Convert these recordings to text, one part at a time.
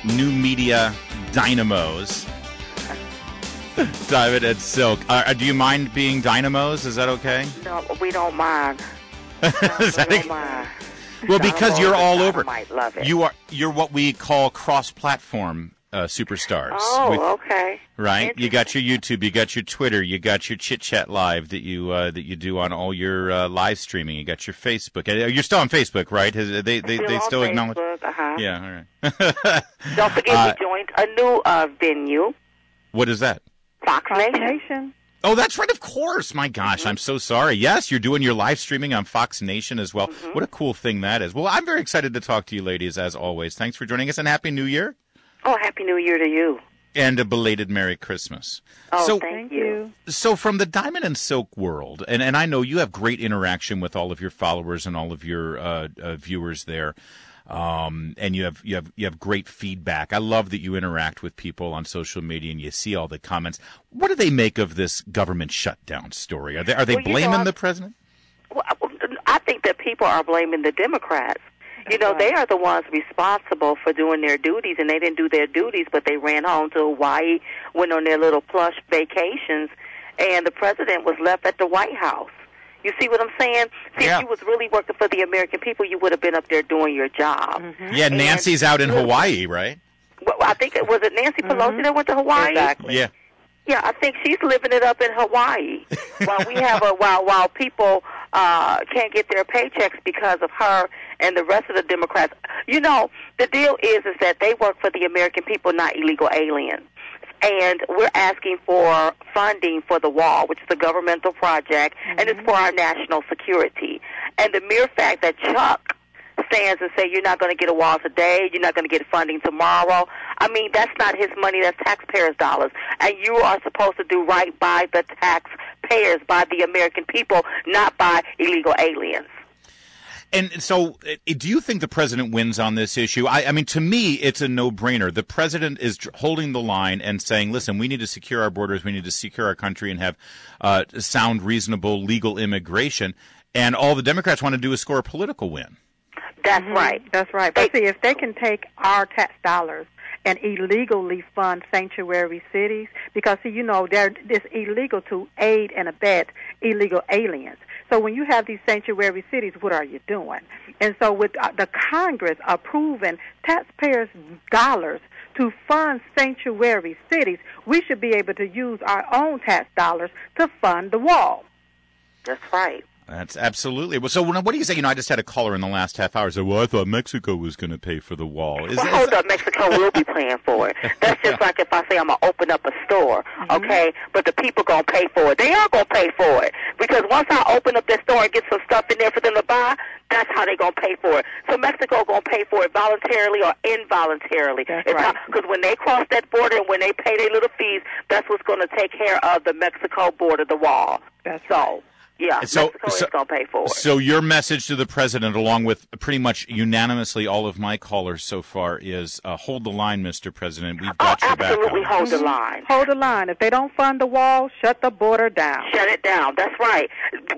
new media dynamos, Diamond and Silk. Do you mind being dynamos? Is that okay? No, we don't mind. Is that We don't mind. Well, because you're all over. Might love it. You're what we call cross-platform superstars. Oh, okay. Right? You got your YouTube, you got your Twitter, you got your Chit Chat Live that you do on all your live streaming. You got your Facebook. You're still on Facebook, right? They still acknowledge. Uh-huh. Yeah, all right. Don't forget we joined a new venue. What is that? Fox Nation. Oh, that's right, of course. My gosh, I'm so sorry. Yes, you're doing your live streaming on Fox Nation as well. What a cool thing that is. Well, I'm very excited to talk to you ladies, as always. Thanks for joining us, and Happy New Year. Oh, Happy New Year to you. And a belated Merry Christmas. Oh, thank you. So from the Diamond and Silk world, and I know you have great interaction with all of your followers and all of your viewers there. And you have great feedback. I love that you interact with people on social media and you see all the comments. What do they make of this government shutdown story? Are they blaming the president? Well, I think that people are blaming the Democrats. They are the ones responsible for doing their duties, and they didn't do their duties, but they ran home to Hawaii, went on their little plush vacations, and the president was left at the White House. You see what I'm saying? See, if you was really working for the American people, you would have been up there doing your job. Yeah, Nancy's out in Hawaii, right? Well, I think was it Nancy Pelosi that went to Hawaii? Exactly. Yeah. Yeah, I think she's living it up in Hawaii while we have while people can't get their paychecks because of her and the rest of the Democrats. The deal is that they work for the American people, not illegal aliens. And we're asking for funding for the wall, which is a governmental project, and it's for our national security. And the mere fact that Chuck stands and say you're not going to get a wall today, you're not going to get funding tomorrow, I mean, that's not his money, that's taxpayers' dollars. And you are supposed to do right by the taxpayers, by the American people, not by illegal aliens. And so, do you think the president wins on this issue? I mean, to me, it's a no-brainer. The president is holding the line and saying, listen, we need to secure our borders, we need to secure our country and have sound, reasonable, legal immigration. And all the Democrats want to do is score a political win. That's right. That's right. But see, if they can take our tax dollars and illegally fund sanctuary cities, because, see, it's illegal to aid and abet illegal aliens. So when you have these sanctuary cities, what are you doing? And so with the Congress approving taxpayers' dollars to fund sanctuary cities, we should be able to use our own tax dollars to fund the wall. That's right. That's absolutely. Well, so what do you say? I just had a caller in the last half hour say, well, I thought Mexico was going to pay for the wall. Hold up. Mexico will be paying for it. That's just like if I say I'm going to open up a store, okay, but the people going to pay for it. They are going to pay for it because once I open up that store and get some stuff in there for them to buy, that's how they going to pay for it. So Mexico going to pay for it voluntarily or involuntarily. That's right. Because when they cross that border and when they pay their little fees, that's what's going to take care of the Mexico border, the wall. That's right. Yeah, Mexico is going to pay for it. So your message to the president, along with pretty much unanimously all of my callers so far, is hold the line, Mr. President. We've got your back. Absolutely hold the line. Hold the line. If they don't fund the wall, shut the border down. Shut it down. That's right.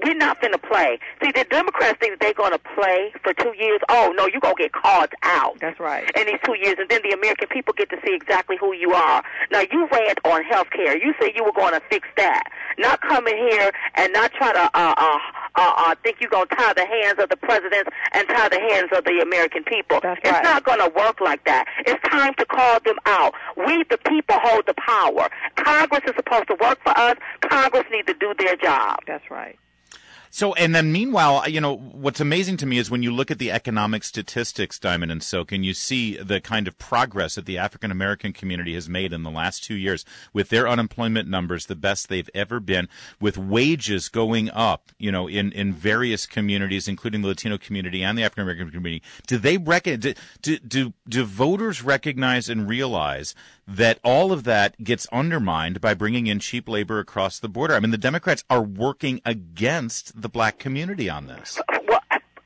We're not going to play. See, the Democrats think that they're going to play for 2 years. Oh, no, you're going to get called out. That's right. In these 2 years, and then the American people get to see exactly who you are. Now, you ran on health care. You said you were going to fix that. Not come in here and not try to think you're going to tie the hands of the presidents and tie the hands of the American people. That's right. It's not going to work like that. It's time to call them out. We, the people, hold the power. Congress is supposed to work for us. Congress needs to do their job. That's right. So, and then meanwhile, what's amazing to me is when you look at the economic statistics, Diamond and Silk, and you see the kind of progress that the African-American community has made in the last 2 years with their unemployment numbers, the best they've ever been, with wages going up, in various communities, including the Latino community and the African-American community. Do voters recognize and realize that all of that gets undermined by bringing in cheap labor across the border? I mean, the Democrats are working against the black community on this. Well,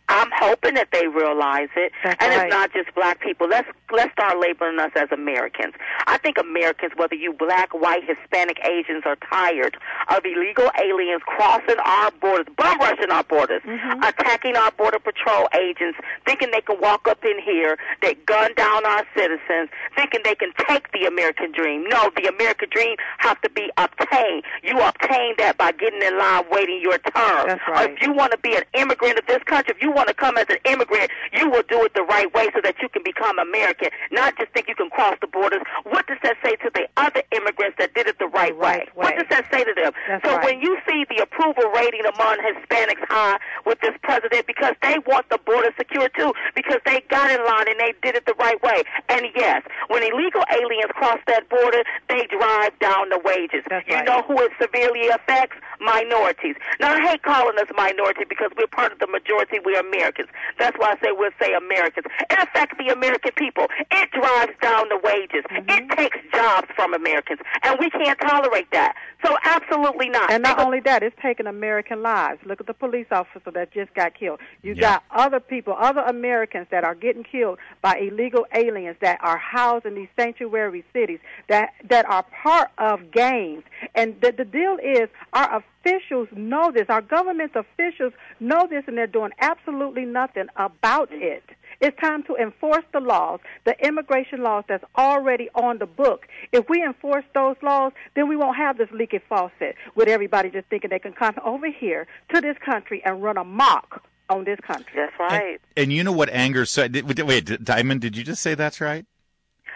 I'm hoping that they realize it. That's and right. It's not just black people. Let's start labeling us as Americans. I think Americans, whether you black, white, Hispanic, Asians, are tired of illegal aliens crossing our borders, bum rushing our borders, attacking our Border Patrol agents, thinking they can walk up in here, they gun down our citizens, thinking they can take the American dream. No, the American dream has to be obtained. You obtain that by getting in line, waiting your turn. That's right. If you want to be an immigrant of this country, if you want to come as an immigrant, you will do it the right way so that you can become American, not just think you can cross the borders. What does that say to the other immigrants that did it the right way? What does that say to them? That's so right. when you see the approval rating among Hispanics high with this president, because they want the border secure too, because they got in line and they did it the right way. And yes, when illegal aliens cross that border, they drive down the wages. That's you right. know who it severely affects? Minorities. Now, I hate calling us minority because we're part of the majority. We're Americans. That's why I say we'll say Americans. It affects the American people. It drives down the wages. It takes jobs from Americans, and we can't tolerate that. So absolutely not. And not only that, it's taking American lives. Look at the police officer that just got killed. You got other people, other Americans that are getting killed by illegal aliens that are housed in these sanctuary cities that are part of gangs. And the deal is our officials know this. Our government officials know this, and they're doing absolutely nothing about it. It's time to enforce the laws, the immigration laws that's already on the book. If we enforce those laws, then we won't have this leaky faucet with everybody just thinking they can come over here to this country and run amok on this country. That's right. And you know what anger said? Wait, Diamond, did you just say that's right?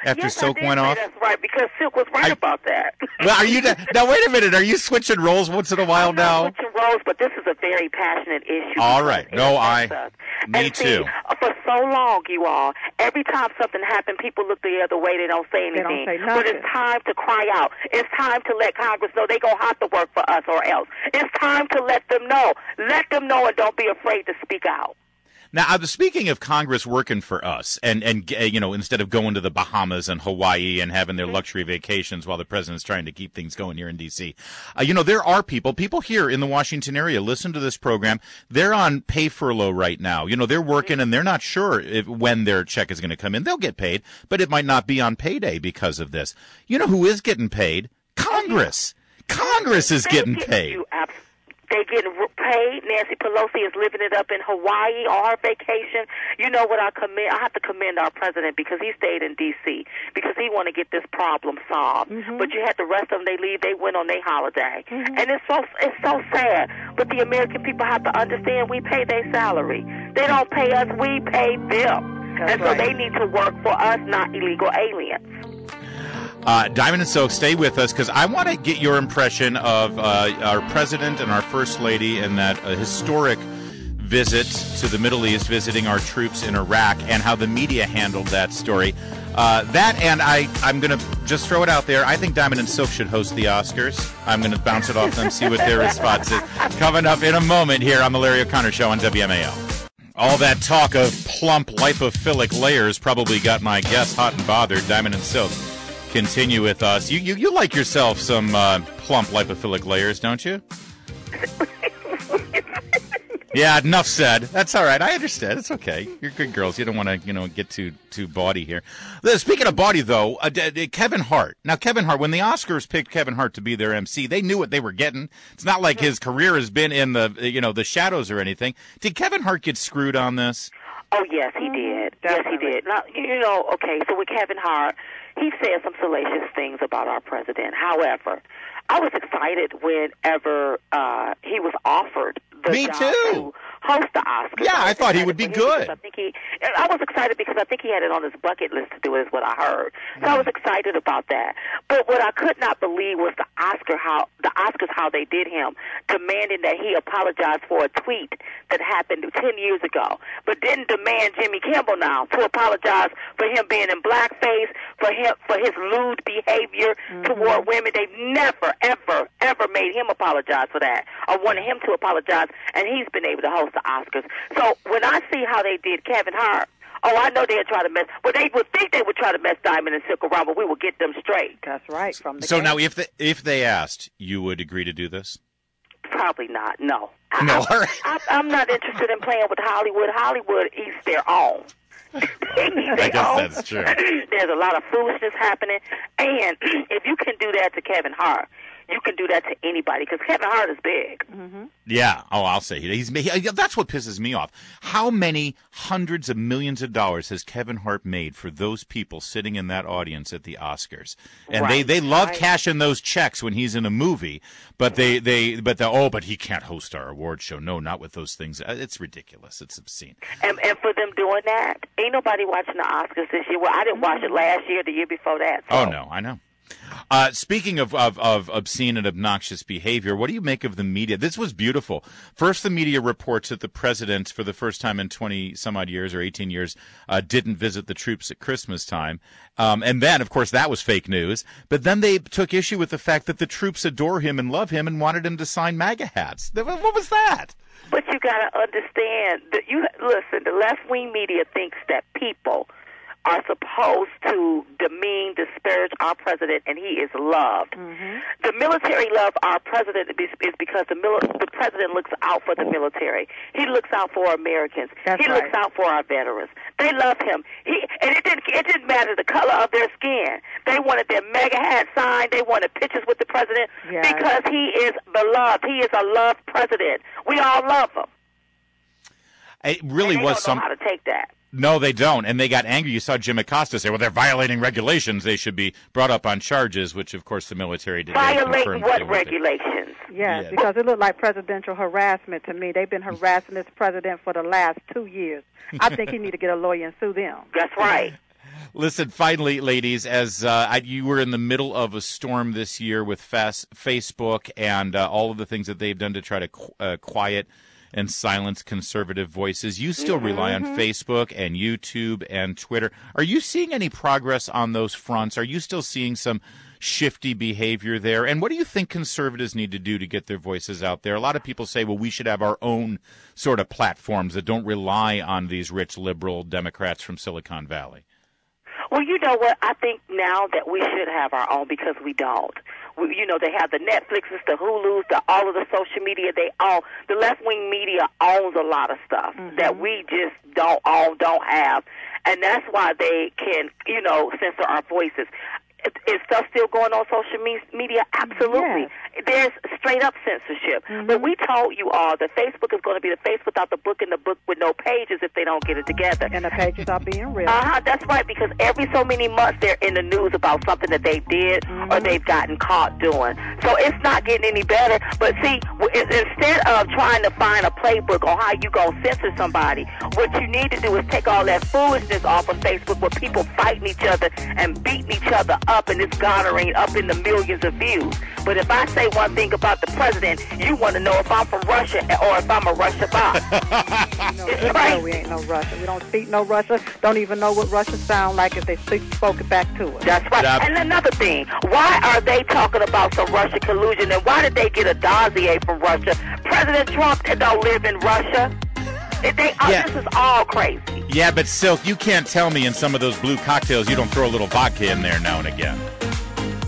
After yes, Silk I did went say off? That's right, because Silk was right about that. Well, are you now? Wait a minute. Are you switching roles once in a while I'm now? not switching roles, but this is a very passionate issue. All right. No, me and see, too. For so long, you all, every time something happened, people look the other way. They don't say anything. They don't say but nothing. it's time to cry out. It's time to let Congress know they're going to have to work for us or else. It's time to let them know. Let them know and don't be afraid to speak out. Now, speaking of Congress working for us, and instead of going to the Bahamas and Hawaii and having their luxury vacations while the president's trying to keep things going here in D.C., there are people here in the Washington area, listen to this program, they're on pay furlough right now. They're working and they're not sure when their check is going to come in. They'll get paid, but it might not be on payday because of this. You know who is getting paid? Congress. Congress is getting paid. They getting paid. Nancy Pelosi is living it up in Hawaii on her vacation. You know what I have to commend our president because he stayed in D.C. because he want to get this problem solved. But you had the rest of them. They leave. They went on their holiday, and it's so sad. But the American people have to understand we pay their salary. They don't pay us. We pay them, That's so right. they need to work for us, not illegal aliens. Diamond and Silk, stay with us because I want to get your impression of our president and our first lady and that historic visit to the Middle East, visiting our troops in Iraq, and how the media handled that story. I'm going to just throw it out there. I think Diamond and Silk should host the Oscars. I'm going to bounce it off them, see what their response is. Coming up in a moment here on the Larry O'Connor Show on WMAO. All that talk of plump lipophilic layers probably got my guests hot and bothered. Diamond and Silk continue with us. You like yourself some plump lipophilic layers, don't you? Yeah, enough said. That's all right. I understand. It's okay. You're good girls. You don't want to, get too bawdy here. Speaking of bawdy, though, Kevin Hart. Now, Kevin Hart, when the Oscars picked Kevin Hart to be their MC, they knew what they were getting. It's not like his career has been in the shadows or anything. Did Kevin Hart get screwed on this? Oh, yes, he did. Definitely. Yes, he did. Now, okay, so with Kevin Hart, he said some salacious things about our president. However, I was excited whenever he was offered the Me job too. to host the Oscars. Yeah, I thought he would be good. I was excited because I think he had it on his bucket list to do it, is what I heard. So I was excited about that. But what I could not believe was the Oscars how they did him, demanding that he apologize for a tweet that happened 10 years ago, but didn't demand Jimmy Kimmel now to apologize for him being in blackface, for his lewd behavior toward women. They never, ever, ever made him apologize for that or wanted him to apologize, and he's been able to host the Oscars. So when I see how they did Kevin Hart, I know they'll try to mess. Well, they would think they would try to mess Diamond and Silk around, but we will get them straight. That's right. From the So game. now, if they asked, you would agree to do this? Probably not. No. No. All right. I'm not interested in playing with Hollywood. Hollywood eats their own. I guess that's true. There's a lot of foolishness happening, and if you can do that to Kevin Hart, you can do that to anybody, because Kevin Hart is big. Mm-hmm. Yeah. Oh, I'll say that's what pisses me off. How many hundreds of millions of dollars has Kevin Hart made for those people sitting in that audience at the Oscars? And they love cashing those checks when he's in a movie, but but he can't host our award show. No, not with those things. It's ridiculous. It's obscene. And for them doing that, ain't nobody watching the Oscars this year. Well, I didn't watch it last year, the year before that. So. Oh no, I know. Speaking of obscene and obnoxious behavior, what do you make of the media? This was beautiful. First, the media reports that the president, for the first time in 20-some-odd years or 18 years, didn't visit the troops at Christmas time. And then, of course, that was fake news. But then they took issue with the fact that the troops adore him and love him and wanted him to sign MAGA hats. What was that? But you got to understand that listen, the left-wing media thinks that people are supposed to demean, disparage our president, and he is loved. Mm-hmm. The military love our president is because the president looks out for the military. He looks out for Americans. He looks out for our veterans. They love him. And it didn't matter the color of their skin. They wanted their MAGA hat signed. They wanted pictures with the president because he is beloved. He is a loved president. We all love him. It really was don't know how to take that. No, they don't, and they got angry. You saw Jim Acosta say, well, they're violating regulations. They should be brought up on charges, which, of course, the military did. Violating what regulations? Yes, because it looked like presidential harassment to me. They've been harassing this president for the last 2 years. I think he need to get a lawyer and sue them. That's right. Listen, finally, ladies, as you were in the middle of a storm this year with Facebook and all of the things that they've done to try to quiet and silence conservative voices, you still rely on Facebook and YouTube and Twitter. Are you seeing any progress on those fronts? Are you still seeing some shifty behavior there? And what do you think conservatives need to do to get their voices out there? A lot of people say, well, we should have our own sort of platforms that don't rely on these rich liberal Democrats from Silicon Valley. Well, you know what? I think now that we should have our own, because we don't. They have the Netflixes, the Hulus, all of the social media. The left-wing media owns a lot of stuff that we just don't have. And that's why they can, censor our voices. Is stuff still going on social media? Absolutely. Yes. There's straight-up censorship. But we told you all that Facebook is going to be the face without the book and the book with no pages if they don't get it together. And the pages are being real. That's right, because every so many months they're in the news about something that they did or they've gotten caught doing. So it's not getting any better. But see, instead of trying to find a playbook on how you going to censor somebody, what you need to do is take all that foolishness off of Facebook where people fighting each other and beating each other up, and it's garnering up in the millions of views. But if I say one thing about the president, you want to know if I'm from Russia or if I'm a Russia bot. No, we ain't no Russia. We don't speak no Russia. Don't even know what Russia sound like if they spoke it back to us. That's right. And another thing, why are they talking about some Russia collusion, and why did they get a dossier from Russia? President Trump don't live in Russia. This is all crazy. Yeah, but Silk, you can't tell me in some of those blue cocktails you don't throw a little vodka in there now and again.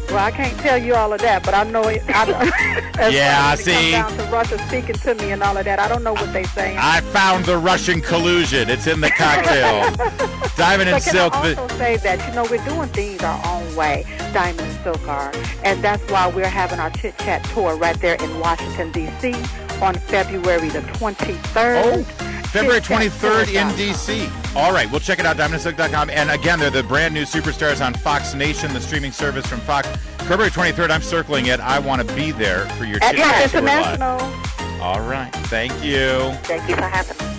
Well, I can't tell you all of that, but I know it. See? Comes down to Russia speaking to me and all of that. I don't know what they saying. I found the Russian collusion. It's in the cocktail. Diamond and Silk. Can I also say that, we're doing things our own way, Diamond and Silk are. And that's why we're having our Chit Chat tour right there in Washington, D.C. on February the 23rd. Oh. February 23rd in D.C. All right, we'll check it out, diamondandsilk.com. And again, they're the brand new superstars on Fox Nation, the streaming service from Fox. February 23rd, I'm circling it. I want to be there for your Chit Chat International. All right, thank you. Thank you for having me.